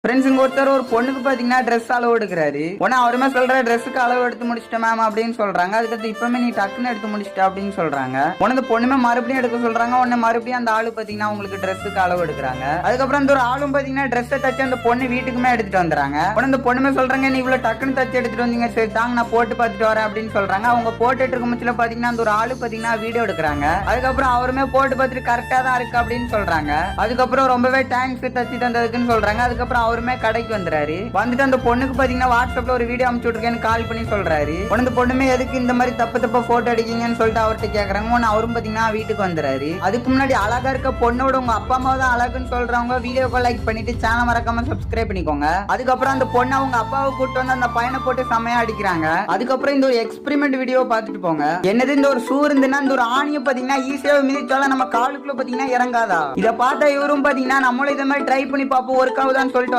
ஃப்ரெண்ட்ஸுங்க ஒருத்தர் ஒரு பொண்ணுக்கு பாத்தீங்கன்னா ட்ரெஸ் அளவு எடுக்கிறாரு. உடனே அவருமே சொல்ற ட்ரெஸ்ஸுக்கு அளவு எடுத்து முடிச்சிட்டேன் மேம் அப்படின்னு சொல்றாங்க. அதுக்கடுத்து இப்பவுமே நீ டக்குன்னு எடுத்து முடிச்சிட்ட அப்படின்னு சொல்றாங்க. உடனே அந்த பொண்ணுமே மறுபடியும் எடுக்க சொல்றாங்க. உடனே மறுபடியும் அந்த ஆளு பாத்தீங்கன்னா உங்களுக்கு ட்ரெஸ்ஸுக்கு அளவு எடுக்கிறாங்க. அதுக்கப்புறம் அந்த ஒரு ஆளும் பாத்தீங்கன்னா ட்ரெஸ்ஸை தச்சு அந்த பொண்ணு வீட்டுக்குமே எடுத்துட்டு வந்துறாங்க. உடனே அந்த பொண்ணுமே சொல்றாங்க நீ இவ்வளவு டக்குன்னு தச்சு எடுத்துட்டு வந்தீங்க, சரி தாங்க நான் போட்டு பார்த்துட்டு வரேன் அப்படின்னு சொல்றாங்க. அவங்க போட்டுட்டு இருக்கும் பட்சத்துல பாத்தீங்கன்னா அந்த ஒரு ஆளு பாத்தீங்கன்னா வீடியோ எடுக்கிறாங்க. அதுக்கப்புறம் அவருமே போட்டு பார்த்துட்டு கரெக்டா தான் இருக்கு அப்படின்னு சொல்றாங்க. அதுக்கப்புறம் ரொம்பவே தேங்க்ஸ் தச்சு தந்ததுக்குன்னு சொல்றாங்க. அதுக்கப்புறம் அவருமே கடைக்கு வந்துட்டு அந்த பொண்ணுக்கு பாத்தீங்கன்னா வாட்ஸ்அப்ல ஒரு வீடியோ அனுப்பிச்சு விட்டுருக்கேன்னு கால் பண்ணி சொல்றாரு. உடனே பொண்ணுமே எதுக்கு இந்த மாதிரி தப்பா போட்டோ எடுக்கீங்கன்னு சொல்லிட்டு அவர்கிட்ட கேக்குறாங்க. உடனே அவரும் பாத்தீங்கன்னா வீட்டுக்கு வந்துறாரு. அதுக்கு முன்னாடி அழகா இருக்க பொண்ணோட உங்க அப்பா அம்மா தான் அழகுன்னு சொல்றவங்க வீடியோக்கு லைக் பண்ணிட்டு சேனல் மறக்காம சப்ஸ்கிரைப் பண்ணிக்கோங்க. அதுக்கப்புறம் அந்த பொண்ணு அவங்க அப்பாவை கூட்டு வந்து அந்த பையனை போட்டு செமையா அடிக்கிறாங்க. அதுக்கப்புறம் இந்த ஒரு எக்ஸ்பெரிமெண்ட் வீடியோ பார்த்துட்டு போங்க. என்னது இந்த ஒரு ஷூ இருந்துன்னா இந்த ஒரு ஆணியை பாத்தீங்கன்னா ஈஸியா மிதிச்சாலும் நம்ம காலுக்குள்ள பாத்தீங்கன்னா இறங்காதா? இதை பார்த்தா இவரும் பாத்தீங்கன்னா நம்மளும் இதை மாதிரி ட்ரை பண்ணி பார்ப்போம் ஒர்க் ஆகுதான்னு சொல்லிட்டு